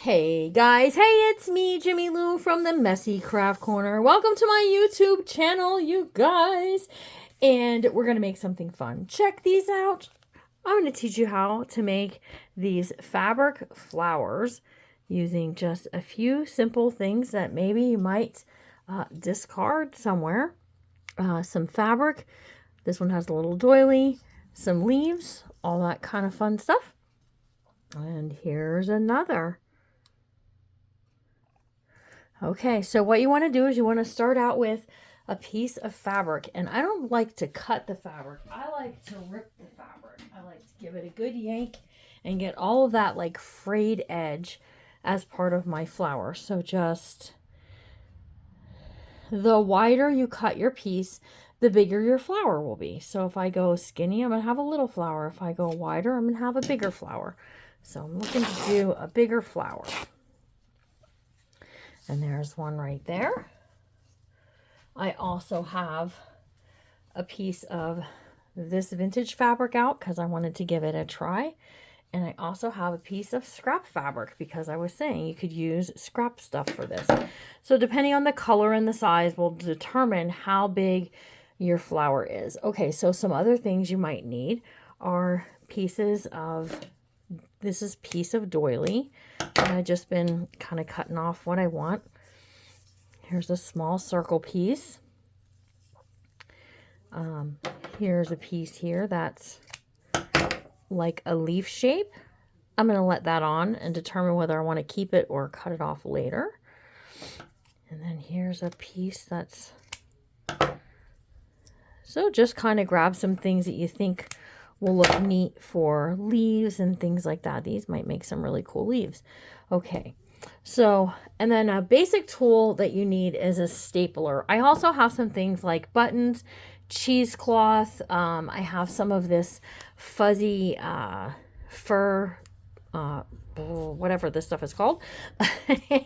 Hey guys, hey, it's me, Jimmy Lou from the Messy Craft Corner. Welcome to my YouTube channel, you guys. And we're going to make something fun. Check these out. I'm going to teach you how to make these fabric flowers using just a few simple things that maybe you might discard somewhere. Some fabric. This one has a little doily, some leaves, all that kind of fun stuff. And here's another. Okay, so what you want to do is you want to start out with a piece of fabric. And I don't like to cut the fabric. I like to rip the fabric. I like to give it a good yank and get all of that like frayed edge as part of my flower. So just the wider you cut your piece, the bigger your flower will be. So if I go skinny, I'm going to have a little flower. If I go wider, I'm going to have a bigger flower. So I'm looking to do a bigger flower. And there's one right there. I also have a piece of this vintage fabric out because I wanted to give it a try. And I also have a piece of scrap fabric because I was saying you could use scrap stuff for this. So depending on the color and the size will determine how big your flower is. Okay, so some other things you might need are pieces of, this is piece of doily. And I've just been kind of cutting off what I want. Here's a small circle piece. Here's a piece here that's like a leaf shape. I'm going to let that on and determine whether I want to keep it or cut it off later. And then here's a piece that's... So just kind of grab some things that you think will look neat for leaves and things like that. These might make some really cool leaves. Okay, so, and then a basic tool that you need is a stapler. I also have some things like buttons, cheesecloth. I have some of this fuzzy fur, whatever this stuff is called.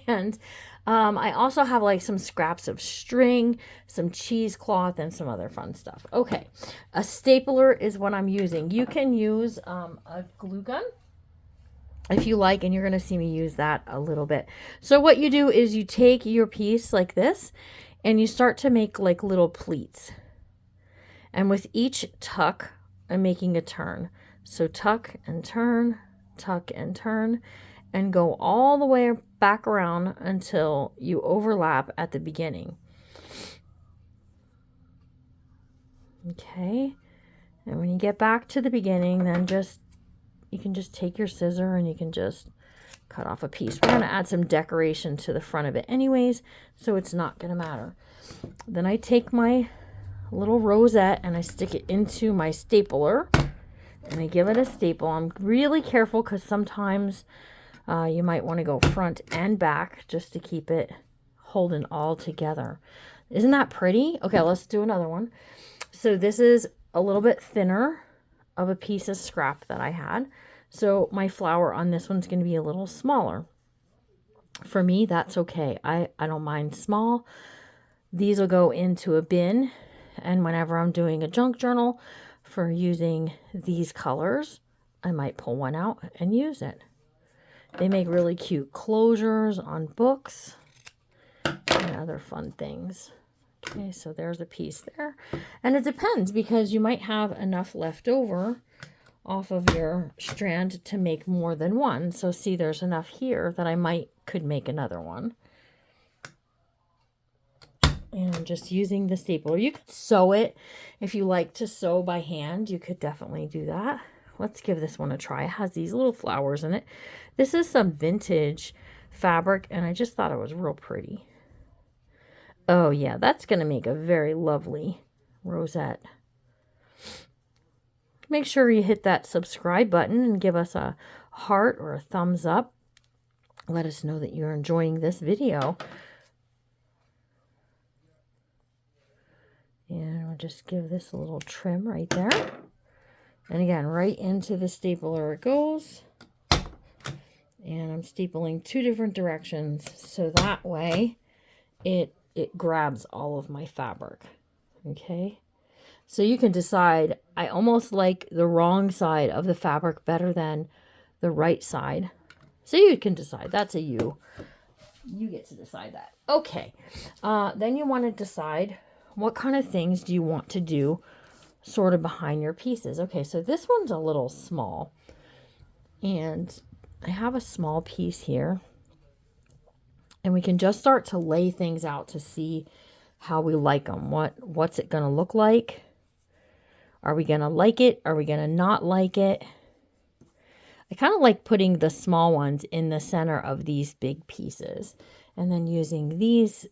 And I also have like some scraps of string, some cheesecloth, and some other fun stuff. Okay, a stapler is what I'm using. You can use a glue gun if you like, and you're going to see me use that a little bit. So what you do is you take your piece like this, and you start to make like little pleats. And with each tuck, I'm making a turn. So tuck and turn, and go all the way back around until you overlap at the beginning. Okay, and when you get back to the beginning, then you can just take your scissor and you can just cut off a piece. We're going to add some decoration to the front of it anyways, so it's not going to matter. Then I take my little rosette and I stick it into my stapler and I give it a staple. I'm really careful because sometimes you might want to go front and back just to keep it holding all together. Isn't that pretty? Okay, let's do another one. So this is a little bit thinner of a piece of scrap that I had. So my flower on this one's going to be a little smaller. For me, that's okay. I don't mind small. These will go into a bin. And whenever I'm doing a junk journal for using these colors, I might pull one out and use it. They make really cute closures on books and other fun things. Okay, so there's a piece there. And it depends because you might have enough left over off of your strand to make more than one. So see, there's enough here that I could make another one. And I'm just using the stapler. You could sew it. If you like to sew by hand, you could definitely do that. Let's give this one a try. It has these little flowers in it. This is some vintage fabric, and I just thought it was real pretty. Oh yeah, that's going to make a very lovely rosette. Make sure you hit that subscribe button and give us a heart or a thumbs up. Let us know that you're enjoying this video. And we'll just give this a little trim right there. And again, right into the stapler it goes. And I'm stapling two different directions so that way it grabs all of my fabric. Okay, so you can decide. I almost like the wrong side of the fabric better than the right side. So you can decide. That's a you. You get to decide that. Okay. Then you want to decide what kind of things do you want to do sort of behind your pieces. Okay, so this one's a little small. And I have a small piece here. And we can just start to lay things out to see how we like them. What's it going to look like? Are we going to like it? Are we going to not like it? I kind of like putting the small ones in the center of these big pieces. And then using these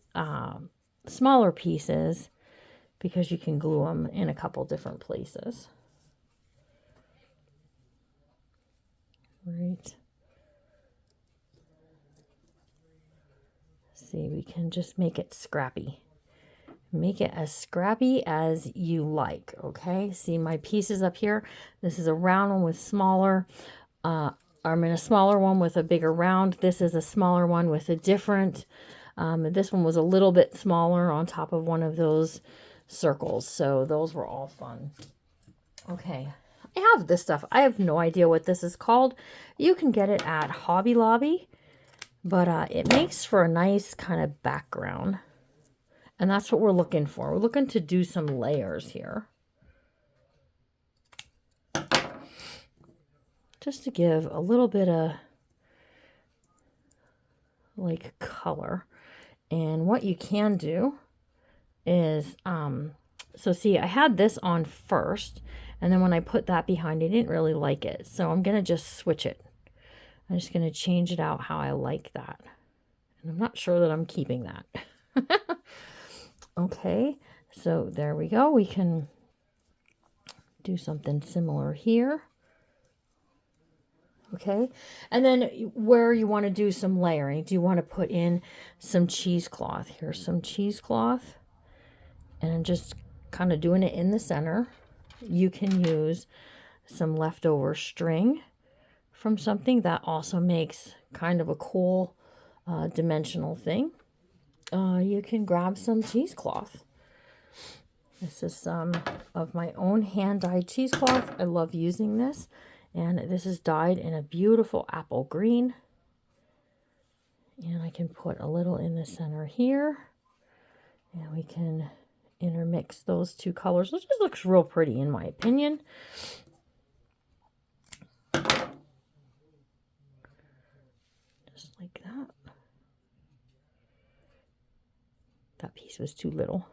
smaller pieces because you can glue them in a couple different places. Right. See, we can just make it scrappy. Make it as scrappy as you like, okay? See my pieces up here? This is a round one with smaller, I'm in a smaller one with a bigger round. This is a smaller one with a different, this one was a little bit smaller on top of one of those circles. So those were all fun. Okay, I have this stuff. I have no idea what this is called. You can get it at Hobby Lobby, but it makes for a nice kind of background. And that's what we're looking for. We're looking to do some layers here. Just to give a little bit of like color. And what you can do is, so see, I had this on first. And then when I put that behind, I didn't really like it. So I'm going to just switch it. I'm just going to change it out how I like that. And I'm not sure that I'm keeping that. Okay, so there we go. We can do something similar here. Okay, and then where you want to do some layering, do you want to put in some cheesecloth? Here's some cheesecloth. And I'm just kind of doing it in the center. You can use some leftover string from something that also makes kind of a cool dimensional thing. You can grab some cheesecloth. This is some of my own hand-dyed cheesecloth. I love using this. And this is dyed in a beautiful apple green. And I can put a little in the center here. And we can intermix those two colors. It just looks real pretty in my opinion. Just like that. That piece was too little.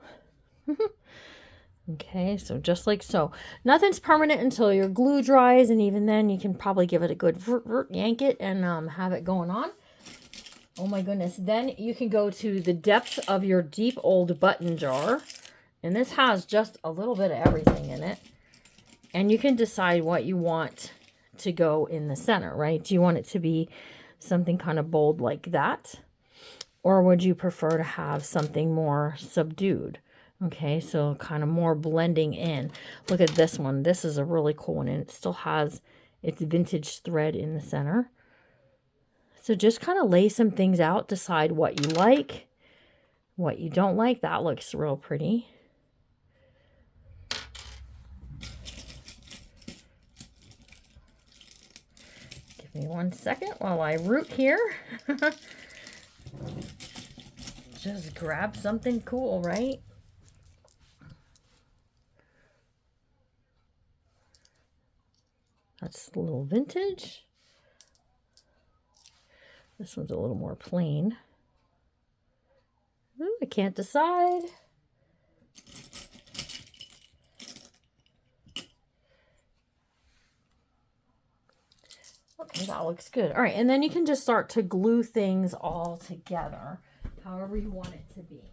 Okay, so just like so. Nothing's permanent until your glue dries, and even then you can probably give it a good yank it and have it going on. Oh my goodness. Then you can go to the depths of your deep old button jar. And this has just a little bit of everything in it. And you can decide what you want to go in the center, right? Do you want it to be something kind of bold like that? Or would you prefer to have something more subdued? Okay, so kind of more blending in. Look at this one. This is a really cool one, and it still has its vintage thread in the center. So just kind of lay some things out, decide what you like, what you don't like. That looks real pretty. Give me 1 second while I root here. Just grab something cool, right? That's a little vintage. This one's a little more plain. Ooh, I can't decide. Okay, that looks good. All right, and then you can just start to glue things all together, however you want it to be.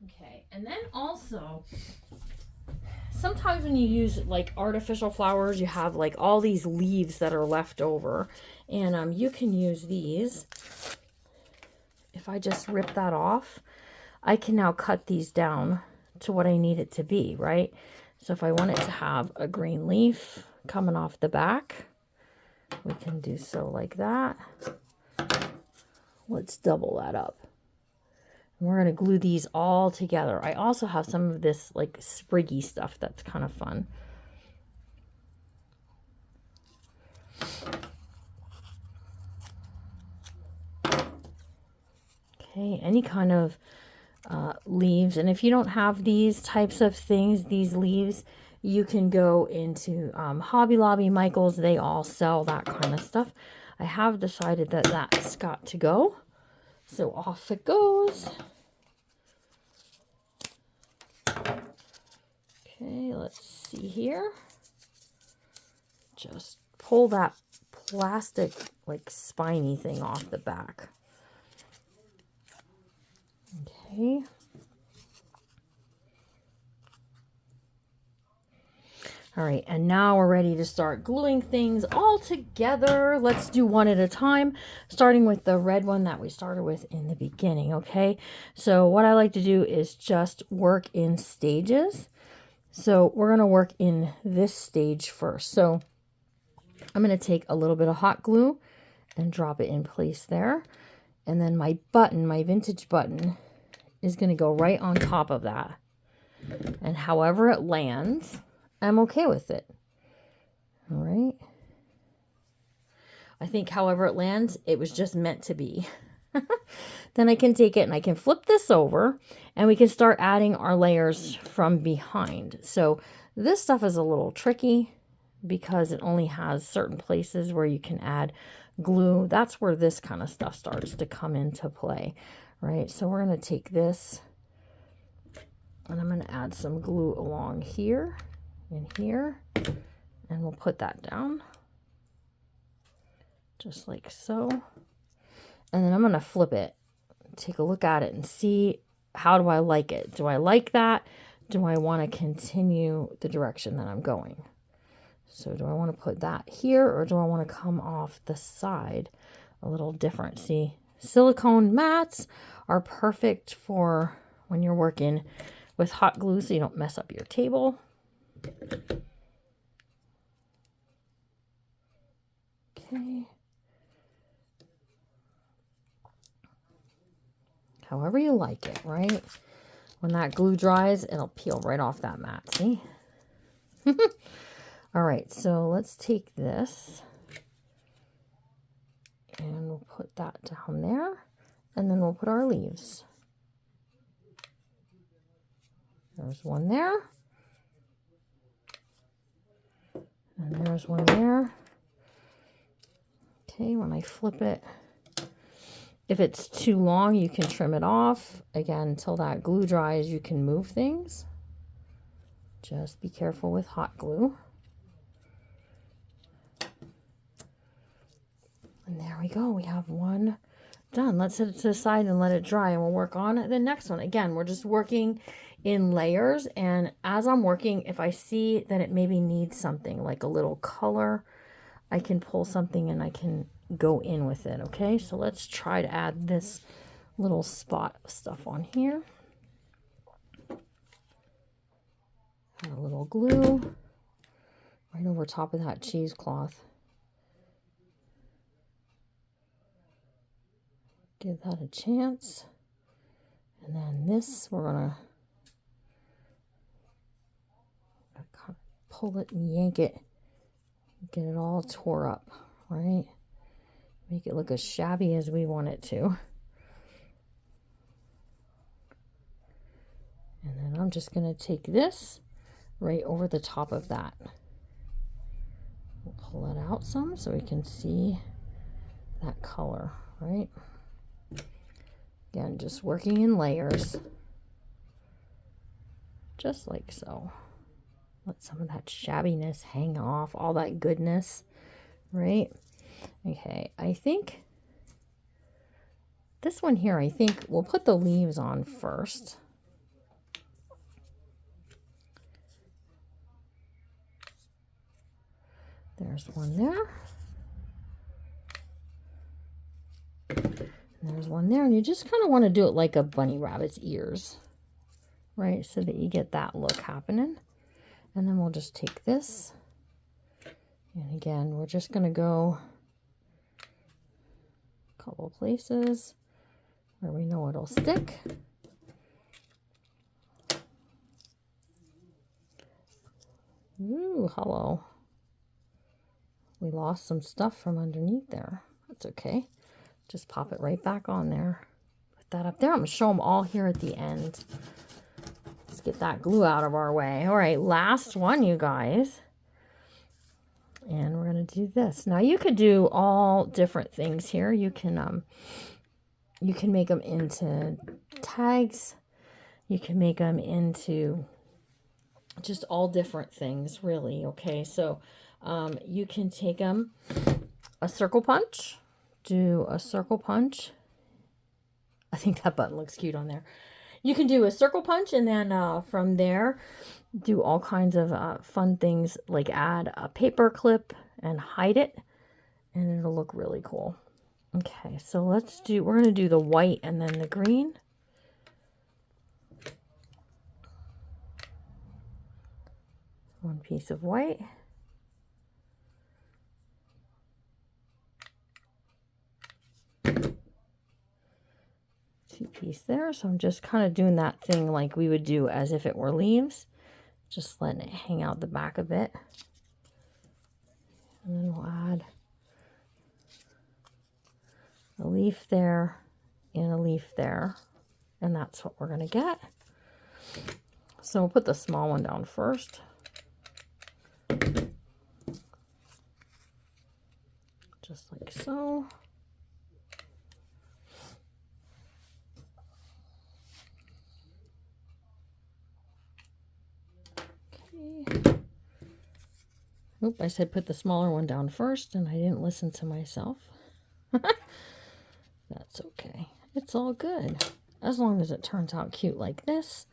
Okay, and then also, sometimes when you use like artificial flowers, you have like all these leaves that are left over, and you can use these. If I just rip that off, I can now cut these down to what I need it to be, right? So if I want it to have a green leaf coming off the back, we can do so like that. Let's double that up. We're going to glue these all together. I also have some of this like spriggy stuff that's kind of fun. Okay, any kind of leaves. And if you don't have these types of things, these leaves, you can go into Hobby Lobby, Michael's. They all sell that kind of stuff. I have decided that that's got to go. So off it goes. Okay, let's see here. Just pull that plastic, like, spiny thing off the back. Okay. All right, and now we're ready to start gluing things all together. Let's do one at a time, starting with the red one that we started with in the beginning, okay? So what I like to do is just work in stages. So we're going to work in this stage first. So I'm going to take a little bit of hot glue and drop it in place there. And then my button, my vintage button, is going to go right on top of that. And however it lands, I'm okay with it. All right. I think however it lands, it was just meant to be. Then I can take it and I can flip this over and we can start adding our layers from behind. So this stuff is a little tricky because it only has certain places where you can add glue. That's where this kind of stuff starts to come into play, right? So we're going to take this and I'm going to add some glue along here and here, and we'll put that down just like so. And then I'm going to flip it, take a look at it and see, how do I like it? Do I like that? Do I want to continue the direction that I'm going? So do I want to put that here, or do I want to come off the side a little different? See, silicone mats are perfect for when you're working with hot glue so you don't mess up your table. Okay. However you like it, right? When that glue dries, it'll peel right off that mat, see? All right, so let's take this and we'll put that down there, and then we'll put our leaves. There's one there. And there's one there. Okay, when I flip it, if it's too long, you can trim it off. Again, until that glue dries, you can move things. Just be careful with hot glue. And there we go. We have one done. Let's set it to the side and let it dry, and we'll work on the next one. Again, we're just working in layers, and as I'm working, if I see that it maybe needs something like a little color, I can pull something and I can go in with it. Okay, so let's try to add this little spot of stuff on here. Add a little glue right over top of that cheesecloth. Give that a chance. And then this, we're gonna kind of pull it and yank it, get it all tore up, right? Make it look as shabby as we want it to. And then I'm just gonna take this right over the top of that. We'll pull it out some so we can see that color, right? Again, just working in layers, just like so. Let some of that shabbiness hang off, all that goodness, right? Okay, I think this one here, I think we'll put the leaves on first. There's one there. And there's one there, and you just kind of want to do it like a bunny rabbit's ears, right? So that you get that look happening. And then we'll just take this, and again, we're just going to go a couple places where we know it'll stick. Ooh, hello. We lost some stuff from underneath there. That's okay. Just pop it right back on there. Put that up there. I'm going to show them all here at the end. Let's get that glue out of our way. All right, last one, you guys. And we're going to do this. Now, you could do all different things here. You can make them into tags. You can make them into just all different things, really. Okay, so you can take them a circle punch. Do a circle punch. I think that button looks cute on there. You can do a circle punch, and then from there, do all kinds of fun things, like add a paper clip and hide it, and it'll look really cool. Okay, so we're going to do the white and then the green. One piece of white. Two-piece there. So I'm just kind of doing that thing like we would do as if it were leaves. Just letting it hang out the back a bit. And then we'll add a leaf there and a leaf there. And that's what we're going to get. So we'll put the small one down first. Just like so. Okay. Oop, I said put the smaller one down first, and I didn't listen to myself. That's okay. It's all good. As long as it turns out cute like this,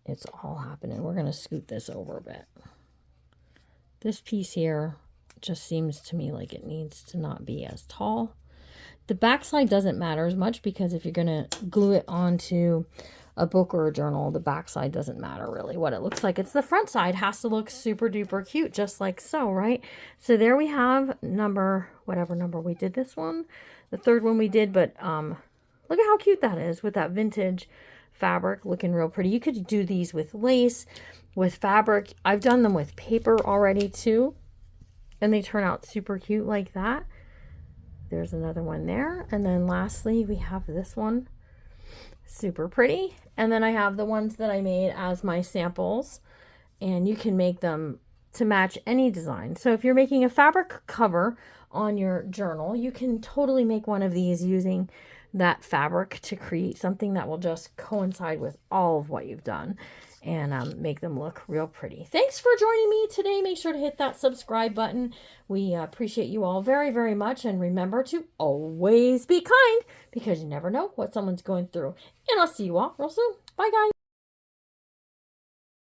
it's all happening. We're going to scoot this over a bit. This piece here just seems to me like it needs to not be as tall. The backside doesn't matter as much, because if you're going to glue it onto a book or a journal, the backside doesn't matter really what it looks like. It's the front side has to look super duper cute, just like so, right? So there we have whatever number we did this one, the third one we did, but look at how cute that is with that vintage fabric looking real pretty. You could do these with lace, with fabric. I've done them with paper already too, and they turn out super cute like that. There's another one there. And then lastly, we have this one. Super pretty. And then I have the ones that I made as my samples, and you can make them to match any design. So if you're making a fabric cover on your journal, you can totally make one of these using that fabric to create something that will just coincide with all of what you've done and make them look real pretty. Thanks for joining me today. Make sure to hit that subscribe button. We appreciate you all very, very much. And remember to always be kind, because you never know what someone's going through. And I'll see you all real soon. Bye, guys.